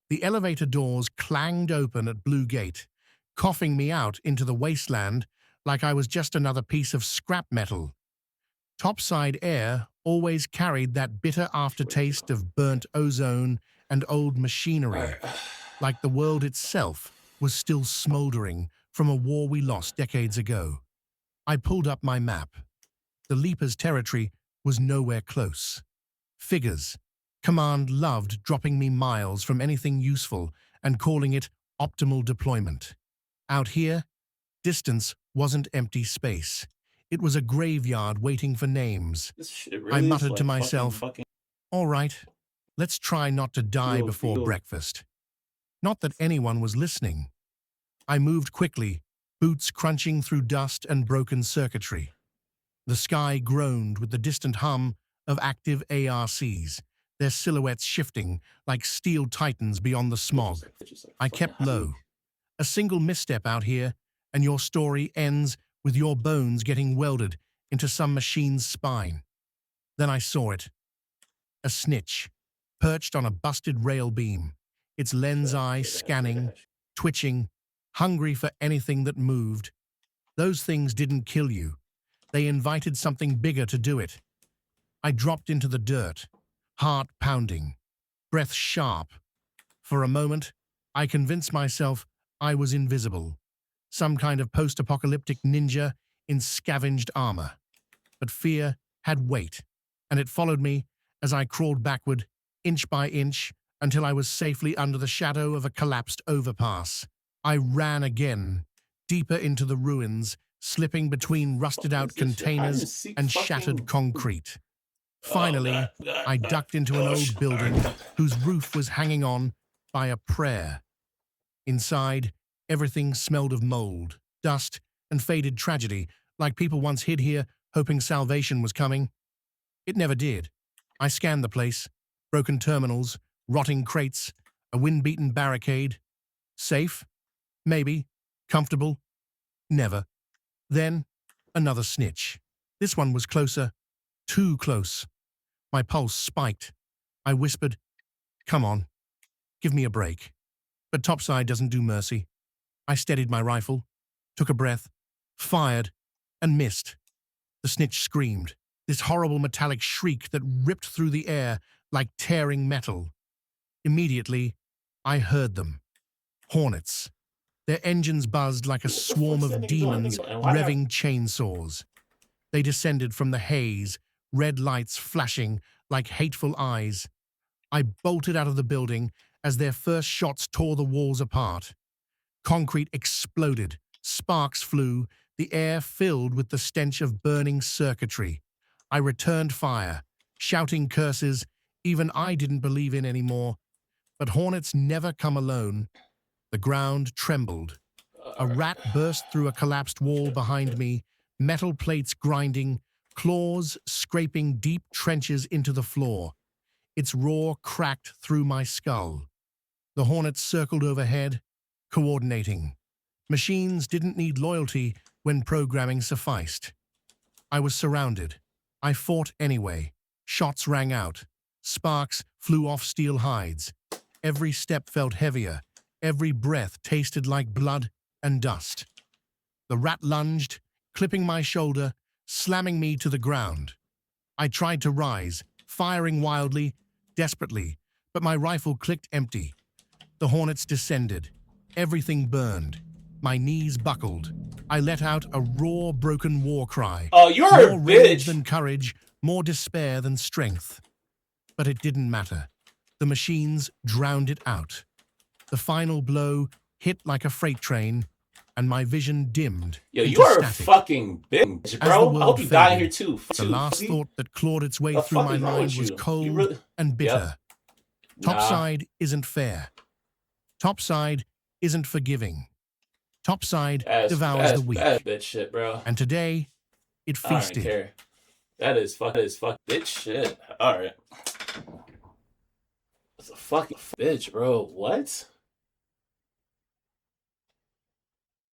The elevator doors clanged open at Blue Gate, coughing me out into the wasteland like I was just another piece of scrap metal. Topside air always carried that bitter aftertaste of burnt ozone and old machinery, like the world itself was still smoldering from a war we lost decades ago. I pulled up my map. The Leapers' territory was nowhere close. Figures. Command loved dropping me miles from anything useful and calling it optimal deployment. Out here, distance wasn't empty space. It was a graveyard waiting for names. This shit I really is muttered like to myself, fucking all right, let's try not to die Field, before field. breakfast. Not that anyone was listening. I moved quickly, boots crunching through dust and broken circuitry. The sky groaned with the distant hum of active ARCs, their silhouettes shifting like steel titans beyond the smog. I kept low. A single misstep out here, and your story ends with your bones getting welded into some machine's spine. Then I saw it. A snitch, perched on a busted rail beam, its lens eye scanning, twitching, hungry for anything that moved. Those things didn't kill you. They invited something bigger to do it. I dropped into the dirt, heart pounding, breath sharp. For a moment, I convinced myself I was invisible, some kind of post-apocalyptic ninja in scavenged armor. But fear had weight, and it followed me as I crawled backward, inch by inch, until I was safely under the shadow of a collapsed overpass. I ran again, deeper into the ruins, slipping between rusted-out containers and shattered concrete. Finally, I ducked into an old building whose roof was hanging on by a prayer. Inside, everything smelled of mold, dust, and faded tragedy, like people once hid here hoping salvation was coming. It never did. I scanned the place, broken terminals, rotting crates, a wind-beaten barricade. Safe? Maybe. Comfortable? Never. Then, another snitch. This one was closer. Too close. My pulse spiked. I whispered, "Come on, give me a break." But Topside doesn't do mercy. I steadied my rifle, took a breath, fired, and missed. The snitch screamed, this horrible metallic shriek that ripped through the air like tearing metal. Immediately, I heard them. Hornets. Their engines buzzed like a swarm of demons revving chainsaws. They descended from the haze, red lights flashing like hateful eyes. I bolted out of the building as their first shots tore the walls apart. Concrete exploded, sparks flew, the air filled with the stench of burning circuitry. I returned fire, shouting curses even I didn't believe in anymore. But hornets never come alone. The ground trembled. A rat burst through a collapsed wall behind me, metal plates grinding, claws scraping deep trenches into the floor. Its roar cracked through my skull. The hornets circled overhead, coordinating. Machines didn't need loyalty when programming sufficed. I was surrounded. I fought anyway. Shots rang out. Sparks flew off steel hides. Every step felt heavier. Every breath tasted like blood and dust. The rat lunged, clipping my shoulder, slamming me to the ground. I tried to rise, firing wildly, desperately, but my rifle clicked empty. The hornets descended. Everything burned. My knees buckled. I let out a raw, broken war cry. Oh, you're a More rage bitch. than courage, more despair than strength. But it didn't matter. The machines drowned it out. The final blow hit like a freight train, and my vision dimmed. Yo, into you are a static. fucking bitch, As the bro. I world hope you die faded, here too. The last thought that clawed its way The through fuck my is wrong mind with was you? cold You really- and bitter. Nah. Topside isn't fair. Topside isn't forgiving. Topside devours the weak. That's bitch shit, bro. And today, it I don't feasted. care. That is fuck bitch shit. Alright. It's a fucking bitch, bro. What?